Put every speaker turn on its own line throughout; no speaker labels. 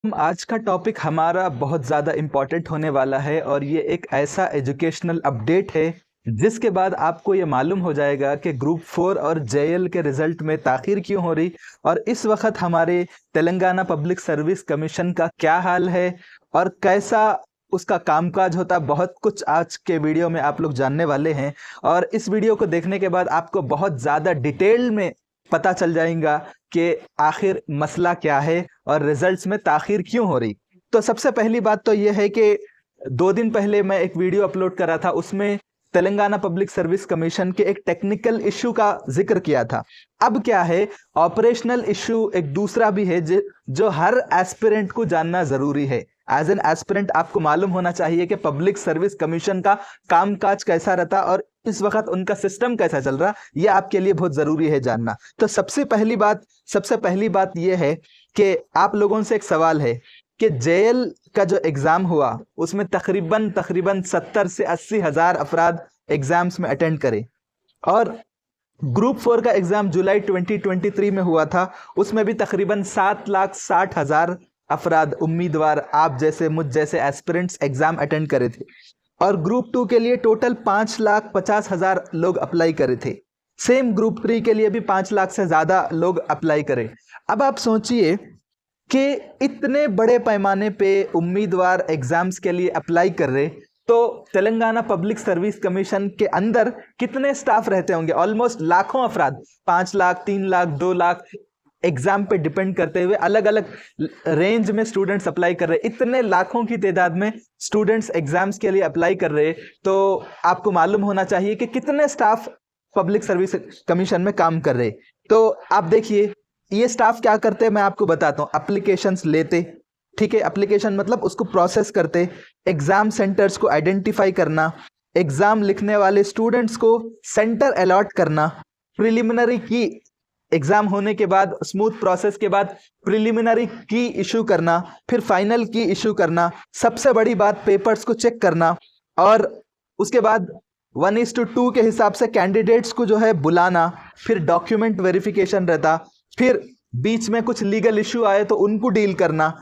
आज का टॉपिक हमारा बहुत ज़्यादा इम्पोर्टेंट होने वाला है और ये एक ऐसा एजुकेशनल अपडेट है जिसके बाद आपको ये मालूम हो जाएगा कि ग्रुप 4 और जेएल के रिजल्ट में ताख़ीर क्यों हो रही और इस वक्त हमारे तेलंगाना पब्लिक सर्विस कमीशन का क्या हाल है और कैसा उसका कामकाज होता। बहुत कुछ आज के वीडियो में आप लोग जानने वाले हैं और इस वीडियो को देखने के बाद आपको बहुत ज़्यादा डिटेल में पता चल जाएगा कि आखिर मसला क्या है और रिजल्ट्स में ताखीर क्यों हो रही। तो सबसे पहली बात तो यह है कि 2 दिन पहले मैं एक वीडियो अपलोड करा था, उसमें तेलंगाना पब्लिक सर्विस कमीशन के एक टेक्निकल इशू का जिक्र किया था। अब क्या है, ऑपरेशनल इशू एक दूसरा भी है जो हर एस्पिरेंट को जानना जरूरी है। एज एन एस्पिरेंट आपको मालूम होना चाहिए कि पब्लिक सर्विस कमीशन का कामकाज कैसा रहता और इस वक्त उनका सिस्टम कैसा चल रहा, यह आपके लिए बहुत जरूरी है जानना। तो सबसे पहली बात यह है कि आप लोगों से एक सवाल है कि जेएल का जो एग्जाम हुआ उसमें तकरीबन 70 से 80 हज़ार अफराद एग्जाम्स में अटेंड करे और ग्रुप 4 का एग्जाम जुलाई 2023 में हुआ था, उसमें भी तकरीबन 7,60,000 अफराद उम्मीदवार आप जैसे मुझ जैसे एस्पिरेंट्स एग्जाम अटेंड करे थे और ग्रुप 2 के लिए टोटल 5,50,000 लोग अप्लाई करे थे। सेम ग्रुप 3 के लिए भी 5 लाख से ज्यादा लोग अप्लाई करे। अब आप सोचिए कि इतने बड़े पैमाने पे उम्मीदवार एग्जाम्स के लिए अप्लाई कर रहे, तो तेलंगाना पब्लिक सर्विस कमीशन के अंदर कितने स्टाफ रहते होंगे? ऑलमोस्ट लाखों अफराद, 5 लाख, 3 लाख, 2 लाख एग्जाम पे डिपेंड करते हुए अलग अलग रेंज में स्टूडेंट्स अप्लाई कर रहे। इतने लाखों की तादाद में स्टूडेंट्स एग्जाम्स के लिए अप्लाई कर रहे, तो आपको मालूम होना चाहिए कि कितने स्टाफ पब्लिक सर्विस कमीशन में काम कर रहे। तो आप देखिए ये स्टाफ क्या करते हैं, मैं आपको बताता हूँ। एप्लीकेशंस लेते, ठीक है, एप्लीकेशन मतलब उसको प्रोसेस करते, एग्जाम सेंटर्स को आइडेंटिफाई करना, एग्जाम लिखने वाले स्टूडेंट्स को सेंटर अलॉट करना, प्रिलिमिनरी की एग्जाम होने के बाद स्मूथ प्रोसेस के बाद प्रिलिमिनरी की इशू करना, फिर फाइनल की इशू करना, सबसे बड़ी बात पेपर्स को चेक करना और उसके बाद 1:2 के हिसाब से कैंडिडेट्स को जो है बुलाना, फिर डॉक्यूमेंट वेरिफिकेशन रहता, फिर बीच में कुछ लीगल इशू आए तो उनको डील करना,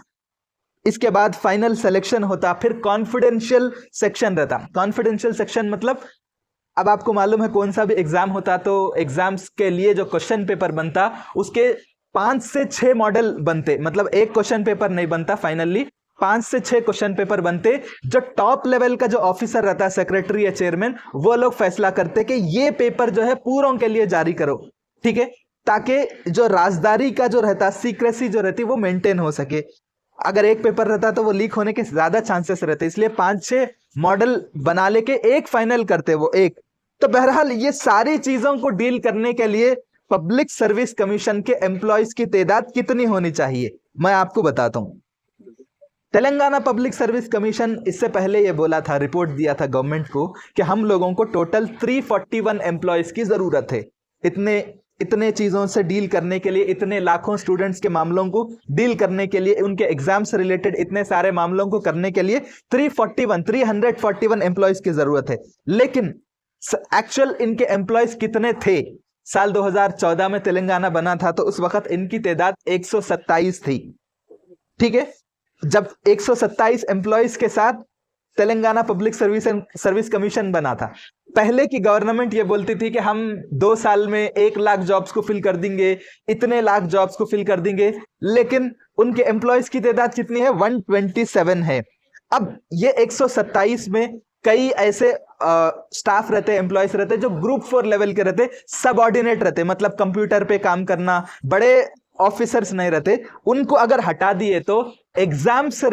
इसके बाद फाइनल सिलेक्शन होता, फिर कॉन्फिडेंशियल सेक्शन रहता। कॉन्फिडेंशियल सेक्शन मतलब अब आपको मालूम है कौन सा भी एग्जाम होता तो एग्जाम्स के लिए जो क्वेश्चन पेपर बनता उसके 5 से 6 मॉडल बनते, मतलब एक क्वेश्चन पेपर नहीं बनता, फाइनली 5 से 6 क्वेश्चन पेपर बनते। जो टॉप लेवल का जो ऑफिसर रहता है, सेक्रेटरी या चेयरमैन, वो लोग फैसला करते कि ये पेपर जो है पूरों के लिए जारी करो, ठीक है, ताकि जो राजदारी का जो रहता, सीक्रेसी जो रहती, वो मेंटेन हो सके। अगर एक पेपर रहता तो वो लीक होने के ज्यादा चांसेस रहते, इसलिए 5-6 मॉडल बना लेके एक फाइनल करते वो एक। तो बहरहाल ये सारी चीजों को डील करने के लिए पब्लिक सर्विस कमीशन के एम्प्लॉयज की तादाद कितनी होनी चाहिए, मैं आपको बताता हूं। तेलंगाना पब्लिक सर्विस कमीशन इससे पहले ये बोला था, रिपोर्ट दिया था गवर्नमेंट को कि हम लोगों को टोटल 341 एम्प्लॉयज की जरूरत है। इतने चीजों से डील करने के लिए, इतने लाखों स्टूडेंट्स के मामलों को डील करने के लिए, उनके एग्जाम से रिलेटेड इतने सारे मामलों को करने के लिए 341 एम्प्लॉयज की जरूरत है। लेकिन एक्चुअल इनके एम्प्लॉयज कितने थे? साल 2014 में तेलंगाना बना था तो उस वक्त इनकी तादाद 127 थी, ठीक है। जब 127 एम्प्लॉयज के साथ तेलंगाना पब्लिक सर्विस कमीशन बना था, पहले की गवर्नमेंट ये बोलती थी कि हम 2 साल में 1 लाख जॉब्स को फिल कर देंगे, इतने लाख जॉब्स को फिल कर देंगे, लेकिन उनके एम्प्लॉयज की तादाद कितनी है? 127 है। अब ये 127 में कई ऐसे स्टाफ रहते, एम्प्लॉयज रहते जो ग्रुप 4 लेवल के रहते, सबऑर्डिनेट रहते, मतलब कंप्यूटर पे काम करना, बड़े ऑफिसर्स नहीं रहते। उनको अगर हटा दिए तो एग्जाम से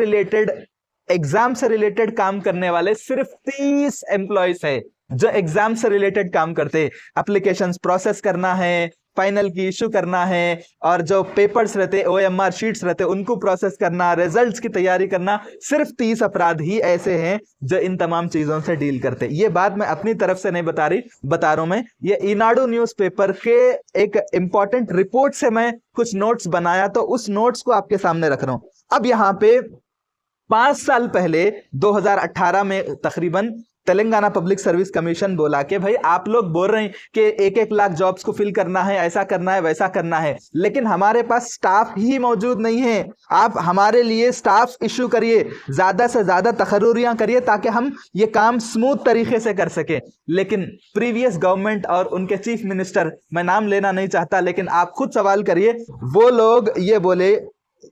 रिलेटेड काम करने वाले सिर्फ 30 एम्प्लॉयज है जो एग्जाम से रिलेटेड काम करते। एप्लीकेशंस प्रोसेस करना है, फाइनल की इशू करना है और जो पेपर्स रहते, OMR शीट्स रहते, उनको प्रोसेस करना, रिजल्ट्स की तैयारी करना, सिर्फ 30 अपराध ही ऐसे हैं जो इन तमाम चीजों से डील करते। ये बात मैं अपनी तरफ से नहीं बता रहा हूं मैं, ये ईनाडू न्यूज़पेपर के एक इंपॉर्टेंट रिपोर्ट से मैं कुछ नोट्स बनाया तो उस नोट्स को आपके सामने रख रहा हूं। अब यहां पे 5 साल पहले 2018 में तकरीबन तेलंगाना पब्लिक सर्विस कमीशन बोला कि भाई आप लोग बोल रहे हैं कि 1-1 लाख जॉब्स को फिल करना है, ऐसा करना है, वैसा करना है, लेकिन हमारे पास स्टाफ ही मौजूद नहीं है। आप हमारे लिए स्टाफ इशू करिए, ज्यादा से ज्यादा तकर्रुरियां करिए ताकि हम ये काम स्मूथ तरीके से कर सके। लेकिन प्रीवियस गवर्नमेंट और उनके चीफ मिनिस्टर, मैं नाम लेना नहीं चाहता, लेकिन आप खुद सवाल करिए, वो लोग ये बोले,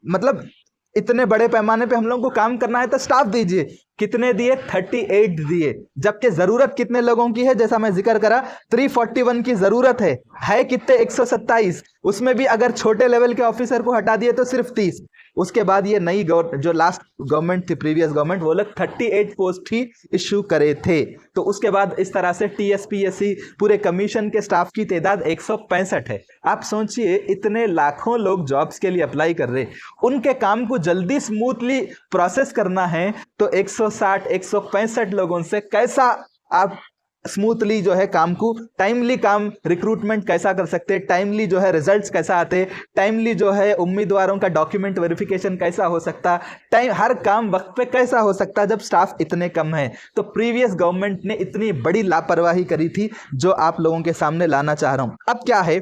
मतलब इतने बड़े पैमाने पे हम लोगों को काम करना है तो स्टाफ दीजिए। कितने दिए? 38 दिए, जबकि जरूरत कितने लोगों की है? जैसा मैं जिक्र करा 341 की जरूरत है कितने? 127। उसमें भी अगर छोटे लेवल के ऑफिसर को हटा दिए तो सिर्फ 30। उसके बाद ये नई जो लास्ट गवर्नमेंट थी, प्रीवियस गवर्नमेंट, वो लोग 38 पोस्ट ही इशू करे थे। तो उसके बाद इस तरह से TSPSC पूरे कमीशन के स्टाफ की तादाद 165 है। आप सोचिए, इतने लाखों लोग जॉब्स के लिए अप्लाई कर रहे, उनके काम को जल्दी स्मूथली प्रोसेस करना है तो 165 लोगों से कैसा आप स्मूथली जो है काम को, टाइमली काम रिक्रूटमेंट कैसा कर सकते हैं, टाइमली जो है रिजल्ट्स कैसा आते, टाइमली जो है उम्मीदवारों का डॉक्यूमेंट वेरिफिकेशन कैसा हो सकता, टाइम हर काम वक्त पे कैसा हो सकता जब स्टाफ इतने कम है। तो प्रीवियस गवर्नमेंट ने इतनी बड़ी लापरवाही करी थी जो आप लोगों के सामने लाना चाह रहा हूं। अब क्या है,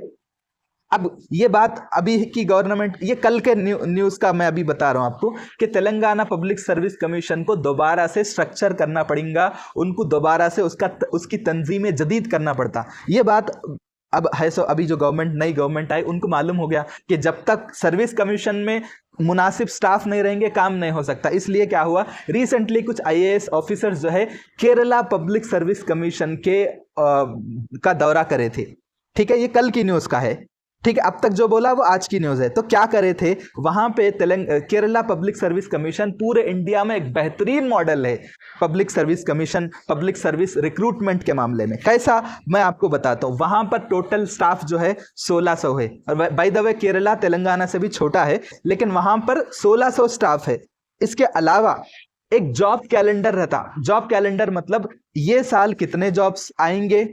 अब ये बात अभी की गवर्नमेंट, ये कल के न्यूज़ का मैं अभी बता रहा हूं आपको कि तेलंगाना पब्लिक सर्विस कमीशन को दोबारा से स्ट्रक्चर करना पड़ेगा, उनको दोबारा से उसकी तंजीमें जदीद करना पड़ता। ये बात अब है। सो अभी जो गवर्नमेंट, नई गवर्नमेंट आई, उनको मालूम हो गया कि जब तक सर्विस कमीशन में मुनासिब स्टाफ नहीं रहेंगे काम नहीं हो सकता। इसलिए क्या हुआ, रिसेंटली कुछ IAS ऑफिसर्स जो है केरला पब्लिक सर्विस कमीशन के का दौरा करे थे। ठीक है, ये कल की न्यूज़ का है। ठीक है, अब तक जो बोला वो आज की न्यूज़ है। तो क्या करे थे वहां पे, केरला पब्लिक सर्विस कमीशन पूरे इंडिया में एक बेहतरीन मॉडल है public service commission, public service recruitment के मामले में। कैसा, मैं आपको बताता हूँ। वहां पर टोटल स्टाफ जो है 1600 है, और by the way Kerala Telangana से भी छोटा है, लेकिन वहां पर 1600 स्टाफ है। इसके अलावा एक जॉब कैलेंडर रहता। जॉब कैलेंडर मतलब ये साल कितने जॉब्स आएंगे,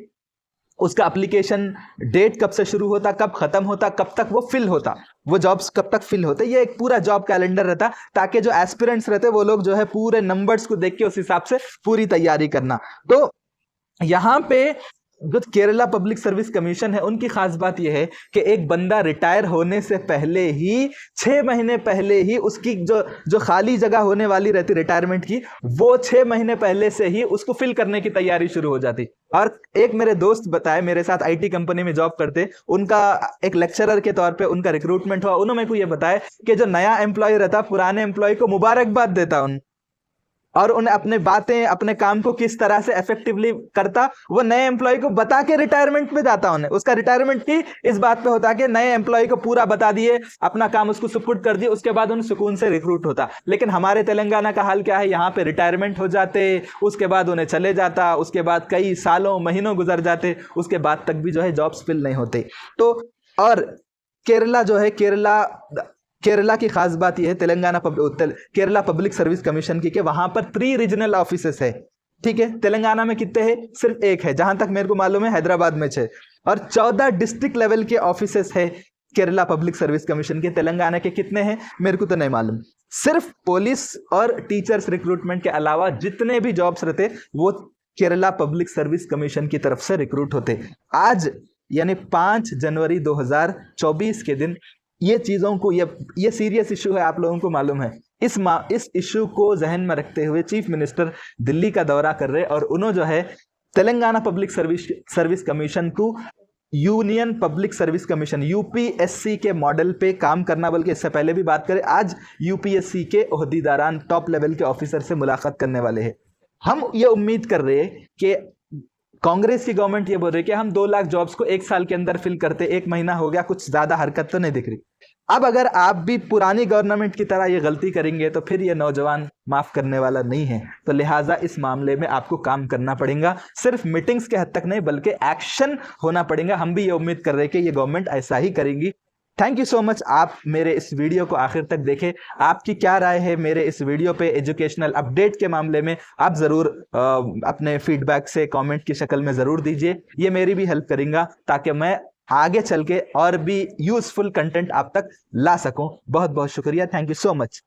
उसका एप्लीकेशन डेट कब से शुरू होता, कब खत्म होता, कब तक वो फिल होता, वो जॉब्स कब तक फिल होते, ये एक पूरा जॉब कैलेंडर रहता, ताकि जो एस्पिरेंट्स रहते वो लोग जो है पूरे नंबर्स को देख के उस हिसाब से पूरी तैयारी करना। तो यहाँ पे जो केरला पब्लिक सर्विस कमीशन है, उनकी खास बात यह है कि एक बंदा रिटायर होने से पहले ही 6 महीने पहले ही उसकी जो खाली जगह होने वाली रहती रिटायरमेंट की, वो 6 महीने पहले से ही उसको फिल करने की तैयारी शुरू हो जाती। और एक मेरे दोस्त बताए, मेरे साथ IT कंपनी में जॉब करते, उनका एक लेक्चरर के तौर पे उनका रिक्रूटमेंट हुआ। उन्होंने मेरे को ये बताया कि जो नया एम्प्लॉय रहता पुराने एम्प्लॉय को मुबारकबाद देता और उन्हें अपने बातें, अपने काम को किस तरह से इफेक्टिवली करता, वो नए एम्प्लॉय को बता के रिटायरमेंट में जाता। उन्हें उसका रिटायरमेंट की इस बात पे होता कि नए एम्प्लॉय को पूरा बता दिए, अपना काम उसको सुपुर्द कर दिए, उसके बाद उन्हें सुकून से रिक्रूट होता। लेकिन हमारे तेलंगाना का हाल क्या है, यहाँ पे रिटायरमेंट हो जाते, उसके बाद उन्हें चले जाता, उसके बाद कई सालों महीनों गुजर जाते, उसके बाद तक भी जो है जॉब्स फिल नहीं होते। तो और केरला जो है, केरला की खास बात यह है केरला पब्लिक सर्विस कमीशन की, कि वहां पर 3 रीजनल ऑफिसेस है। ठीक है, तेलंगाना में कितने हैं? सिर्फ 1 है, जहां तक मेरे को मालूम है हैदराबाद में 6, और 14 डिस्ट्रिक्ट लेवल के ऑफिसेस है केरला पब्लिक सर्विस कमीशन के। तेलंगाना के कितने हैं मेरे को तो नहीं मालूम। सिर्फ पुलिस और टीचर्स रिक्रूटमेंट के अलावा जितने भी जॉब्स रहते वो केरला पब्लिक सर्विस कमीशन की तरफ से रिक्रूट होते। आज यानी 5 जनवरी 2024 के दिन ये चीज़ों को, ये सीरियस इशू है, आप लोगों को मालूम है। इस इशू को जहन में रखते हुए चीफ मिनिस्टर दिल्ली का दौरा कर रहे, और उन्होंने जो है तेलंगाना पब्लिक सर्विस कमीशन को union public service commission UPSC के मॉडल पे काम करना, बल्कि इससे पहले भी बात करें, आज UPSC के ओहदेदारान टॉप लेवल के ऑफिसर से मुलाकात करने वाले हैं। हम ये उम्मीद कर रहे हैं कि कांग्रेस की गवर्नमेंट ये बोल रही है कि हम 2 लाख जॉब्स को 1 साल के अंदर फिल करते, 1 महीना हो गया, कुछ ज्यादा हरकत तो नहीं दिख रही। अब अगर आप भी पुरानी गवर्नमेंट की तरह ये गलती करेंगे तो फिर ये नौजवान माफ करने वाला नहीं है। तो लिहाजा इस मामले में आपको काम करना पड़ेगा, सिर्फ मीटिंग्स के हद तक नहीं बल्कि एक्शन होना पड़ेगा। हम भी ये उम्मीद कर रहे हैं कि ये गवर्नमेंट ऐसा ही करेगी। थैंक यू सो मच, आप मेरे इस वीडियो को आखिर तक देखें। आपकी क्या राय है मेरे इस वीडियो पे एजुकेशनल अपडेट के मामले में, आप ज़रूर अपने फीडबैक से कमेंट की शक्ल में ज़रूर दीजिए। ये मेरी भी हेल्प करेगा ताकि मैं आगे चल के और भी यूज़फुल कंटेंट आप तक ला सकूं। बहुत बहुत शुक्रिया, थैंक यू सो मच।